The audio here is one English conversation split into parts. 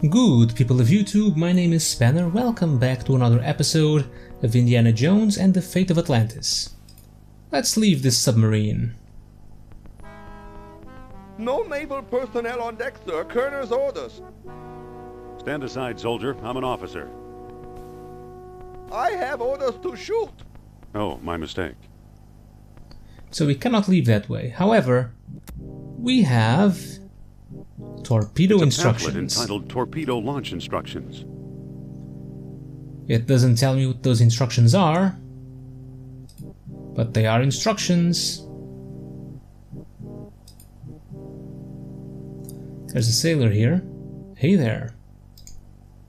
Good people of YouTube, my name is Spanner, welcome back to another episode of Indiana Jones and the Fate of Atlantis. Let's leave this submarine. No naval personnel on deck, sir. Colonel's orders. Stand aside, soldier. I'm an officer. I have orders to shoot. Oh, my mistake. So we cannot leave that way. However, we have torpedo instructions. Pamphlet entitled Torpedo Launch Instructions. It doesn't tell me what those instructions are, but they are instructions. There's a sailor here. Hey there.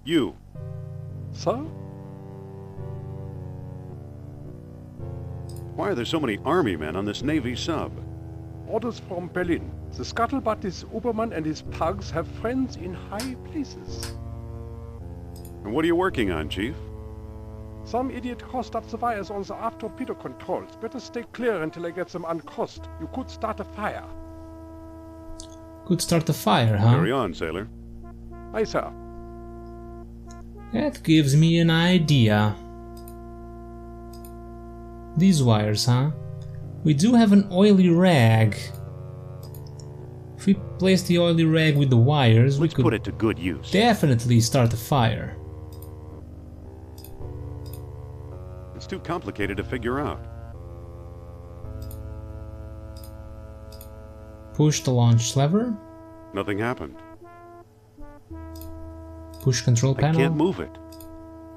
You. Sir? Why are there so many army men on this Navy sub? Orders from Berlin. The scuttlebutt is Obermann and his pugs have friends in high places. And what are you working on, Chief? Some idiot crossed up the wires on the aft torpedo controls. Better stay clear until I get them uncrossed. You could start a fire. Could start a fire, huh? Carry on, sailor. Aye, sir. That gives me an idea. These wires, huh? We do have an oily rag. If we place the oily rag with the wires, we Let's could put it to good use. definitely start a fire. It's too complicated to figure out. Push the launch lever. Nothing happened. Push control I panel. can't move it.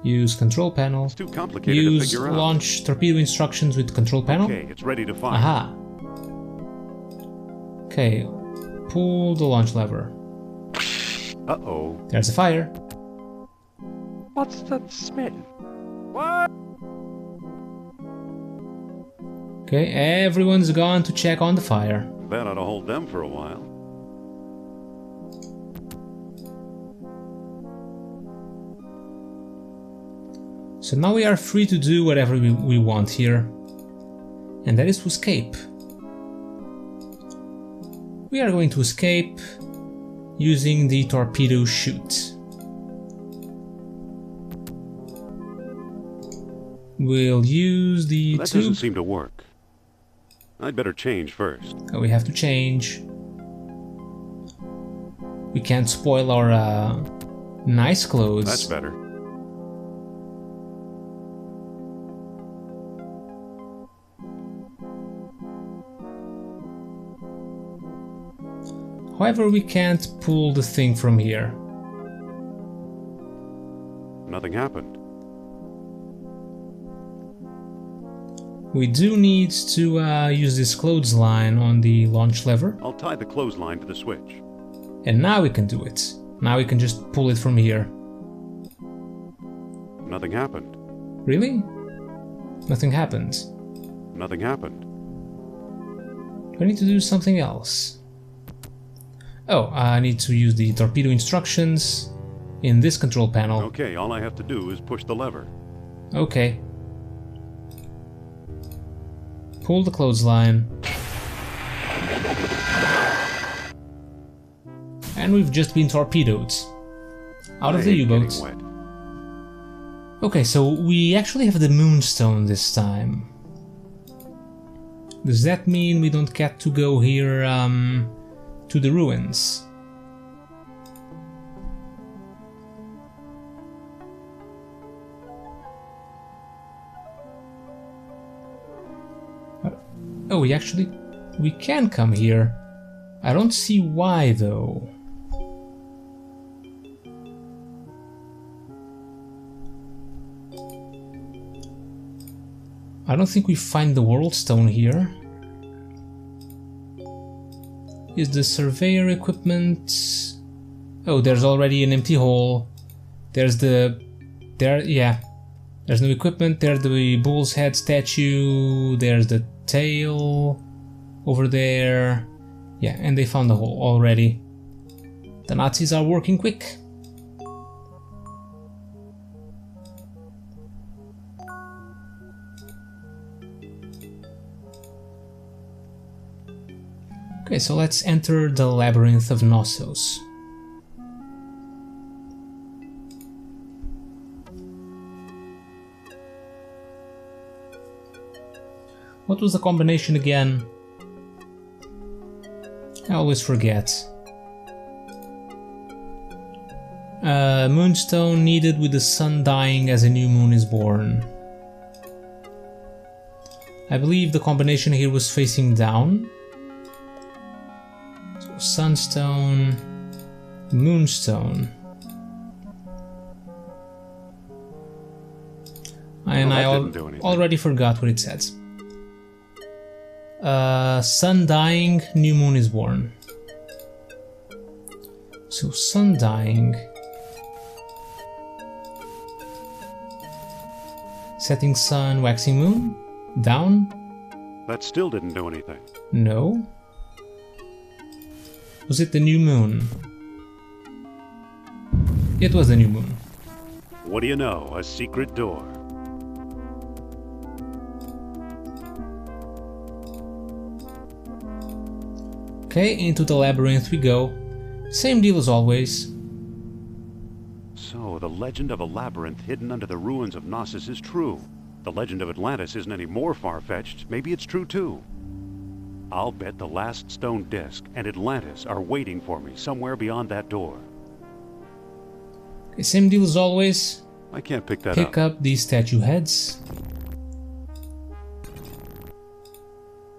Use control panel. It's too complicated to Use figure out. launch torpedo instructions with control panel. Okay, it's ready to fire. Aha. Okay. Pull the launch lever. Uh-oh. There's a fire. What's that smell? What? Okay, everyone's gone to check on the fire. That ought to hold them for a while. So now we are free to do whatever we want here. And that is to escape. We are going to escape using the torpedo chute. We'll use the That tube. doesn't seem to work. I'd better change first. Oh, we have to change. We can't spoil our nice clothes. That's better. However, we can't pull the thing from here. Nothing happened. We do need to use this clothesline on the launch lever. I'll tie the clothesline to the switch. And now we can do it. Now we can just pull it from here. Nothing happened. Really? Nothing happened. Nothing happened. I need to do something else. Oh, I need to use the torpedo instructions in this control panel. Okay, all I have to do is push the lever. Okay. Pull the clothesline. And we've just been torpedoed. Out of the I hate U-boat. getting wet. Okay, so we actually have the moonstone this time. Does that mean we don't get to go here to the ruins? Oh, we can come here. I don't see why though. I don't think we find the world stone here. Is the surveyor equipment... Oh, there's already an empty hole. There's yeah. There's no equipment, there's the bull's head statue, there's the tail over there. Yeah, and they found the hole already. The Nazis are working quick. Okay, so let's enter the Labyrinth of Nozzles. What was the combination again? I always forget. Moonstone needed with the sun dying as a new moon is born. I believe the combination here was facing down. So sunstone, moonstone. And I already forgot what it says. Sun dying, new moon is born. So sun dying. Setting sun, waxing moon. Down. That still didn't do anything. No. Was it the new moon? It was the new moon. What do you know? A secret door. Okay, into the labyrinth we go. Same deal as always. So, the legend of a labyrinth hidden under the ruins of Nozzles is true. The legend of Atlantis isn't any more far-fetched. Maybe it's true too. I'll bet the last stone disc and Atlantis are waiting for me somewhere beyond that door. Okay, same deal as always. I can't pick that up. Pick up these statue heads.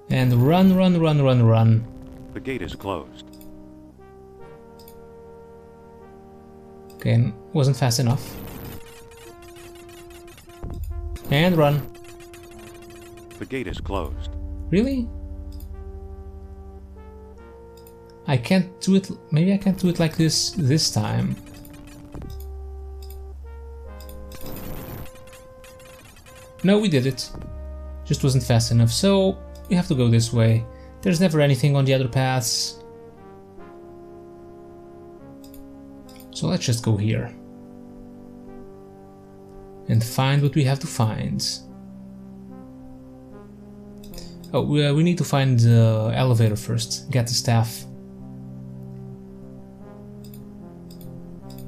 And run, run, run, run, run. The gate is closed. Okay, wasn't fast enough. And run. The gate is closed. Really? I can't do it. Maybe I can't do it like this time. No, we did it. Just wasn't fast enough. So we have to go this way. There's never anything on the other paths. So let's just go here. And find what we have to find. Oh, we need to find the elevator first. Get the staff.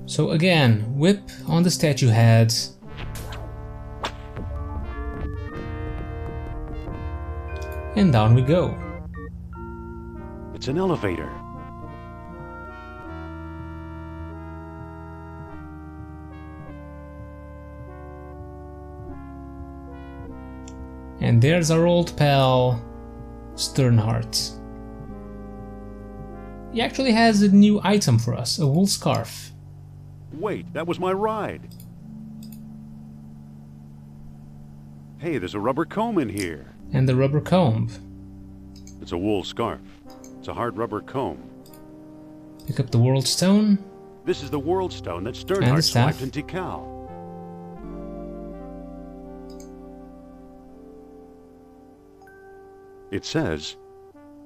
So again, whip on the statue head. And down we go. It's an elevator. And there's our old pal, Sternheart. He actually has a new item for us, a wool scarf. Wait, that was my ride. Hey, there's a rubber comb in here. And the rubber comb. It's a wool scarf. It's a hard rubber comb. Pick up the world stone. This is the world stone that And Sternheart the staff. swiped in Tikal. It says,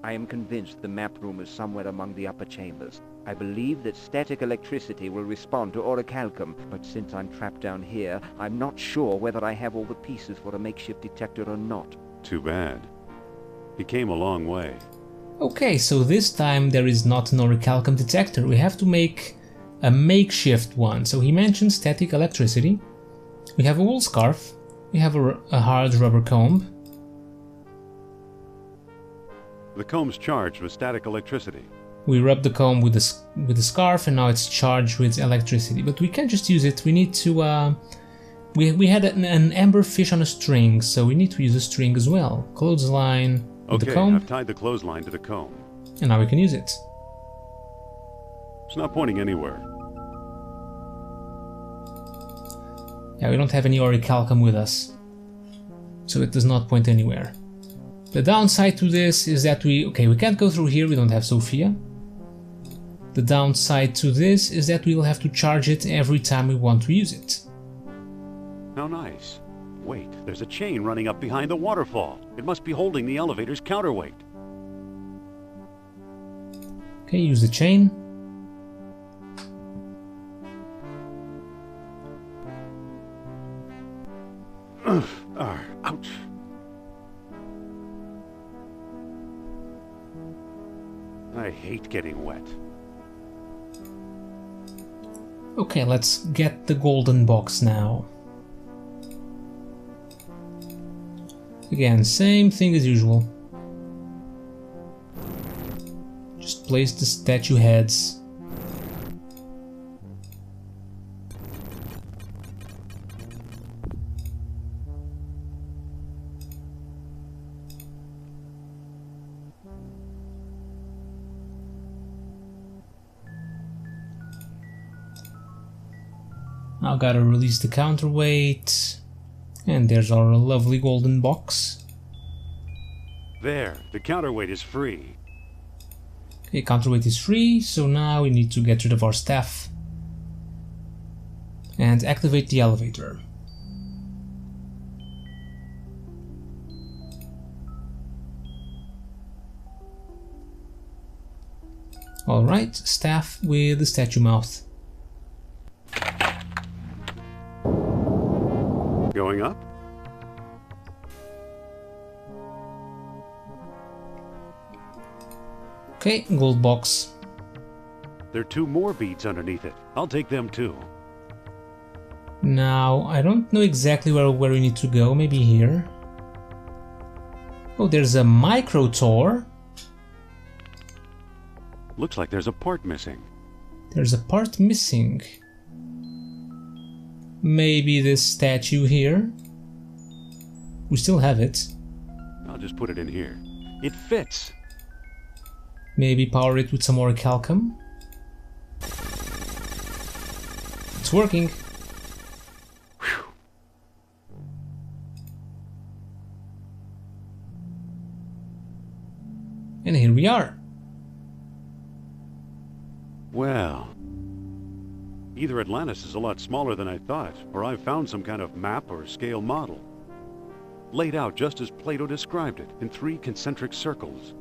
I am convinced the map room is somewhere among the upper chambers. I believe that static electricity will respond to orichalcum, but since I'm trapped down here, I'm not sure whether I have all the pieces for a makeshift detector or not. too bad. He came a long way. Okay, so this time there is not an orichalcum detector. We have to make a makeshift one. So he mentioned static electricity. We have a wool scarf. We have a hard rubber comb. The comb's charged with static electricity. We rub the comb with the scarf, and now it's charged with electricity. But we can't just use it. We need to. We had an amber fish on a string, so we need to use a string as well. Clothesline with the Okay, comb, I've tied the clothesline to the comb. and now we can use it. It's not pointing anywhere. Yeah, we don't have any orichalcum with us, so it does not point anywhere. The downside to this is that we can't go through here. We don't have Sophia. The downside to this is that we will have to charge it every time we want to use it. How nice. Wait, there's a chain running up behind the waterfall. It must be holding the elevator's counterweight. Okay, use the chain. Ouch. I hate getting wet. Okay, let's get the golden box now. Again, same thing as usual. Just place the statue heads. Now gotta release the counterweight. And there's our lovely golden box. There, the counterweight is free. Okay, counterweight is free, so now we need to get rid of our staff. And activate the elevator. Alright, staff with the statue mouth. Going up? Okay, gold box. There are 2 more beads underneath it. I'll take them too. Now, I don't know exactly where we need to go, maybe here. Oh, there's a micro tour. Looks like there's a part missing. There's a part missing. Maybe this statue here. We still have it. I'll just put it in here. It fits! Maybe power it with some orichalcum. It's working. Whew. And here we are. Well, either Atlantis is a lot smaller than I thought, or I've found some kind of map or scale model. Laid out just as Plato described it, in 3 concentric circles.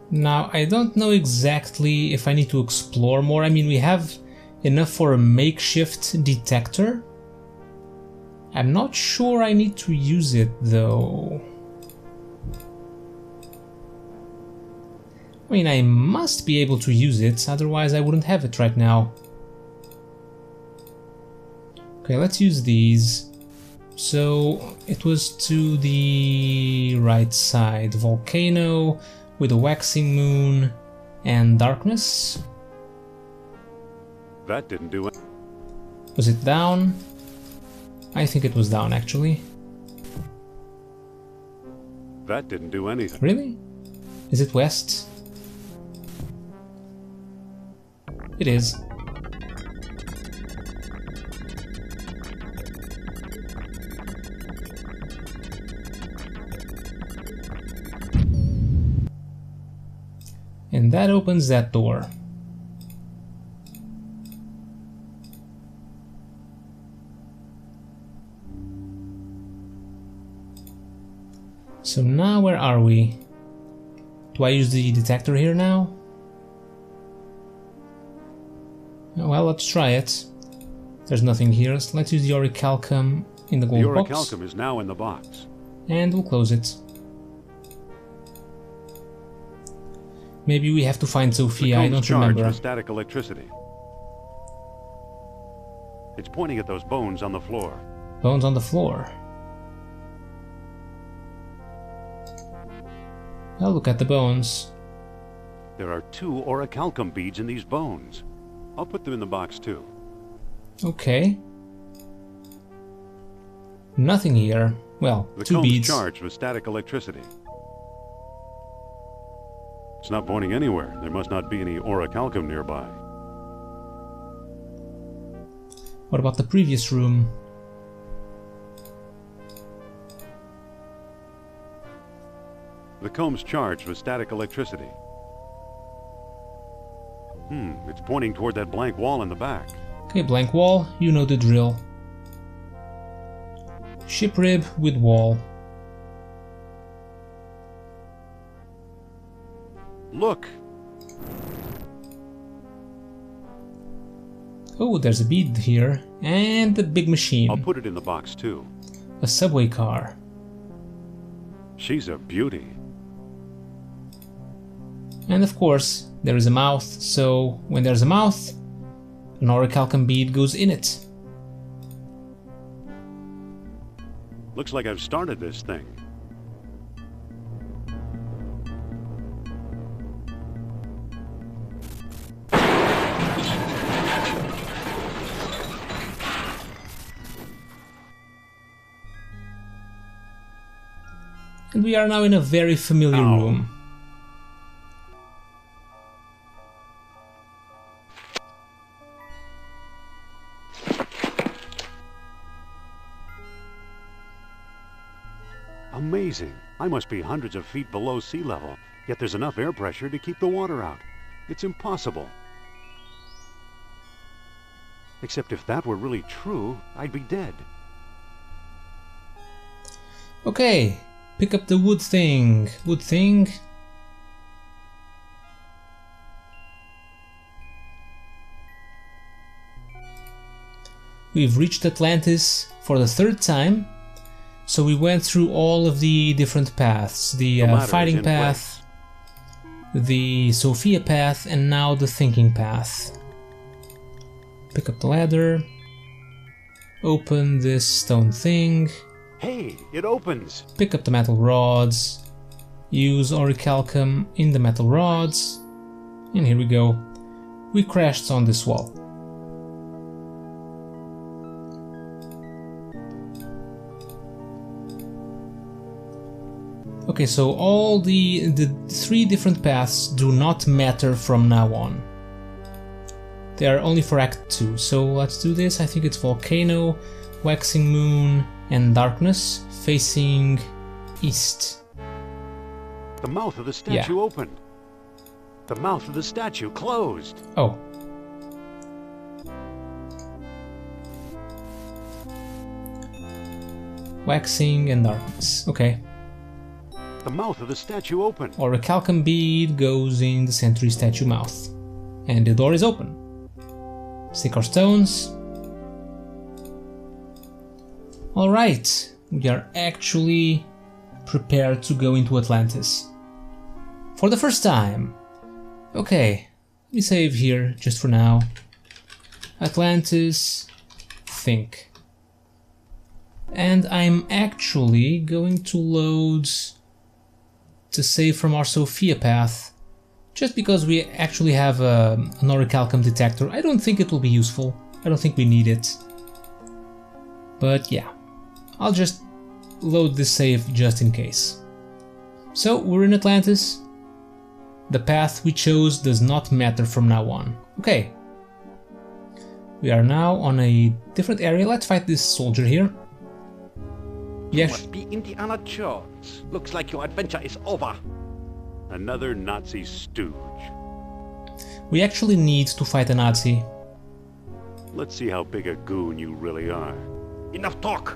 Now, I don't know exactly if I need to explore more. I mean, we have enough for a makeshift detector. I'm not sure I need to use it, though. I mean, I must be able to use it, otherwise I wouldn't have it right now. Okay, let's use these. So, it was to the right side. Volcano with a waxing moon and darkness. That didn't do it. Was it down? I think it was down, actually. That didn't do anything. Really? Is it west? It is. And that opens that door. So now where are we? Do I use the detector here now? Well, let's try it. There's nothing here, so let's use the orichalcum in the gold box. The orichalcum is now in the box. And we'll close it. Maybe we have to find Sophia, I don't remember. With static electricity. It's pointing at those bones on the floor. Bones on the floor. Well, look at the bones. There are 2 orichalcum beads in these bones. I'll put them in the box too. Okay. Nothing here. Well, The 2 comb's beads. charged with static electricity. It's not pointing anywhere. There must not be any orichalcum nearby. What about the previous room? The comb's charged with static electricity. It's pointing toward that blank wall in the back. Okay, blank wall, you know the drill. Ship rib with wall. Look! Oh, there's a bead here. And the big machine. I'll put it in the box too. A subway car. She's a beauty. And of course, there is a mouth, so when there's a mouth, an orichalcum bead goes in it. Looks like I've started this thing. And we are now in a very familiar room. Amazing. I must be hundreds of feet below sea level, yet there's enough air pressure to keep the water out. It's impossible. Except if that were really true, I'd be dead. Okay, pick up the wood thing. Wood thing. We've reached Atlantis for the 3rd time. So we went through all of the different paths. The fighting path, the Sophia path, and now the thinking path. Pick up the ladder. Open this stone thing. Hey, it opens! Pick up the metal rods. Use orichalcum in the metal rods. And here we go. We crashed on this wall. Okay, so all the 3 different paths do not matter from now on. They are only for Act 2. So let's do this. I think it's Volcano, Waxing Moon, and Darkness, facing east. The mouth of the statue opened. The mouth of the statue closed. Oh. Waxing and Darkness. Okay. The mouth of the statue opened. Orichalcum bead goes in the Sentry Statue mouth. And the door is open. Stick our stones. Alright, we are actually prepared to go into Atlantis. For the first time. Okay, let me save here just for now. Atlantis, think. And I'm actually going to load to save from our Sophia path, just because we actually have an orichalcum detector. I don't think it will be useful. I don't think we need it. But yeah, I'll just load this save just in case. So we're in Atlantis. The path we chose does not matter from now on. Okay. We are now on a different area. Let's fight this soldier here. Yes. Must be Indiana Jones. Looks like your adventure is over. Another Nazi stooge. We actually need to fight a Nazi. Let's see how big a goon you really are. Enough talk.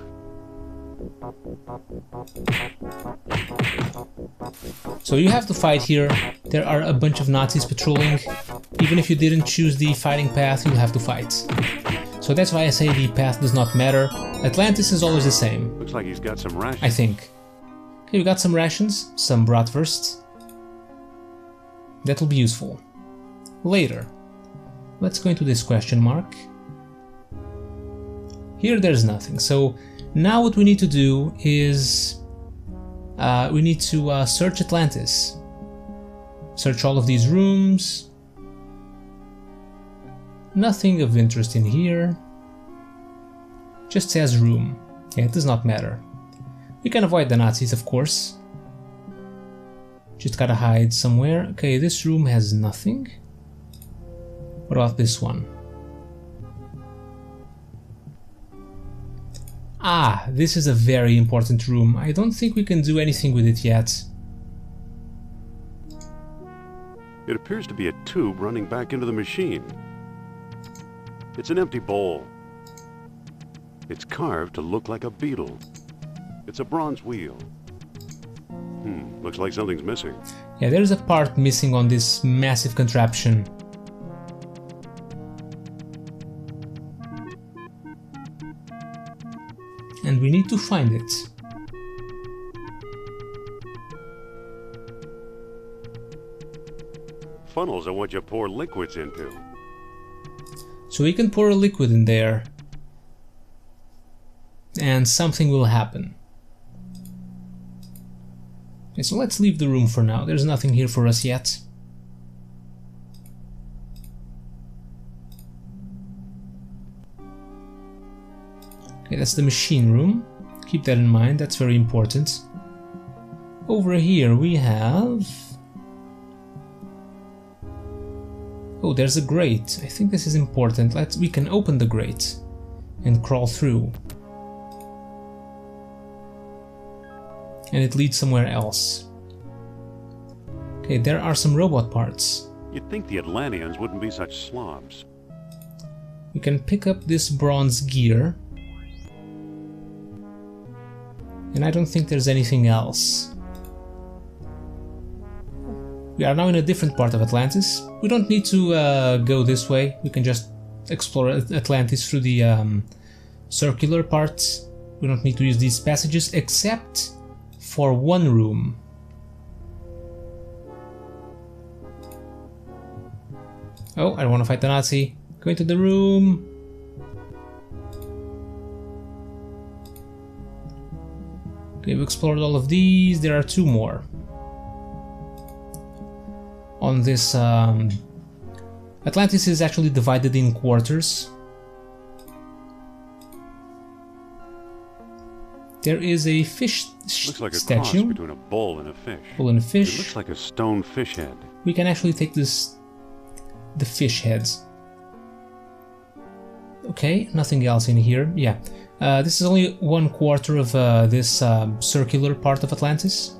So you have to fight here. There are a bunch of Nazis patrolling. Even if you didn't choose the fighting path, you'll have to fight. So that's why I say the path does not matter. Atlantis is always the same. Looks like he's got some rations. I think. Okay, we got some rations, some bratwurst. That will be useful. Later. Let's go into this question mark. Here there's nothing. So now what we need to do is we need to search Atlantis. Search all of these rooms. Nothing of interest in here. Just says room. Yeah, it does not matter. We can avoid the Nazis, of course. Just gotta hide somewhere. Okay, this room has nothing. What about this one? Ah, this is a very important room. I don't think we can do anything with it yet. It appears to be a tube running back into the machine. It's an empty bowl. It's carved to look like a beetle. It's a bronze wheel. Looks like something's missing. Yeah, there's a part missing on this massive contraption. And we need to find it. Funnels are what you pour liquids into. So we can pour a liquid in there. And something will happen. Okay, so let's leave the room for now. There's nothing here for us yet. Okay, that's the machine room. Keep that in mind, that's very important. Over here we have... Oh, there's a grate. I think this is important. We can open the grate and crawl through. And it leads somewhere else. Okay, there are some robot parts. You'd think the Atlanteans wouldn't be such slobs. We can pick up this bronze gear. And I don't think there's anything else. We are now in a different part of Atlantis. We don't need to go this way. We can just explore Atlantis through the circular parts. We don't need to use these passages except for one room. Oh, I don't want to fight the Nazi. Go into the room. Okay, we've explored all of these. There are two more. On this, Atlantis is actually divided in quarters. There is a fish Looks like a statue. cross between a bull and a fish. Bull and a fish. It looks like a stone fish head. We can actually take the fish heads. Okay, nothing else in here. Yeah, this is only 1/4 of this circular part of Atlantis.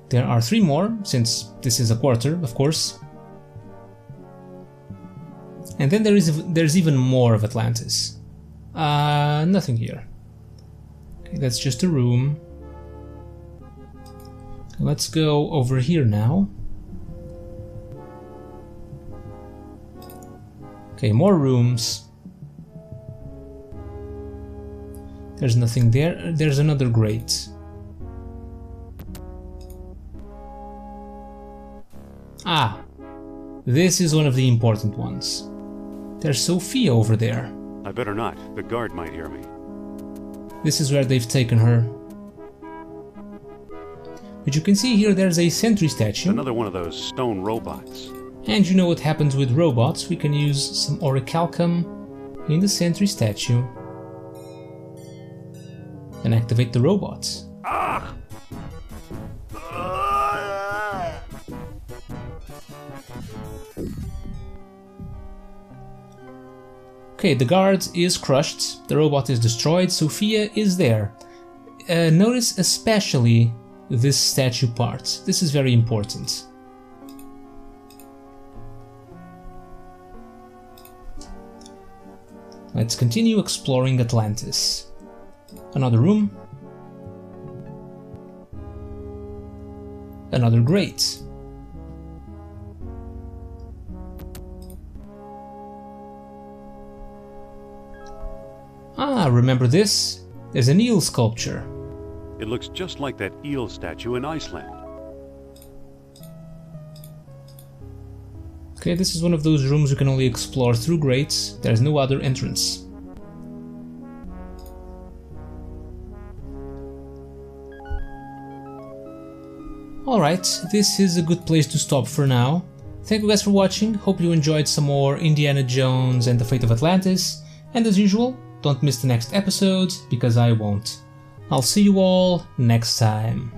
There are 3 more, since this is a quarter, of course. And then there's even more of Atlantis. Nothing here. Okay, that's just a room. Let's go over here now. Okay, more rooms. There's nothing there. There's another grate. Ah, this is one of the important ones. There's Sophia over there. I better not. The guard might hear me. This is where they've taken her. But you can see here there's a Sentry Statue. Another one of those stone robots. And you know what happens with robots. We can use some orichalcum in the Sentry Statue and activate the robots. Ah! Okay, the guard is crushed, the robot is destroyed, Sophia is there. Notice especially this statue part. This is very important. Let's continue exploring Atlantis. Another room. Another grate. Ah, remember this? There's an eel sculpture. It looks just like that eel statue in Iceland. Okay, this is one of those rooms you can only explore through grates. There's no other entrance. Alright, this is a good place to stop for now. Thank you guys for watching, hope you enjoyed some more Indiana Jones and the Fate of Atlantis, and as usual, don't miss the next episode, because I won't. I'll see you all next time.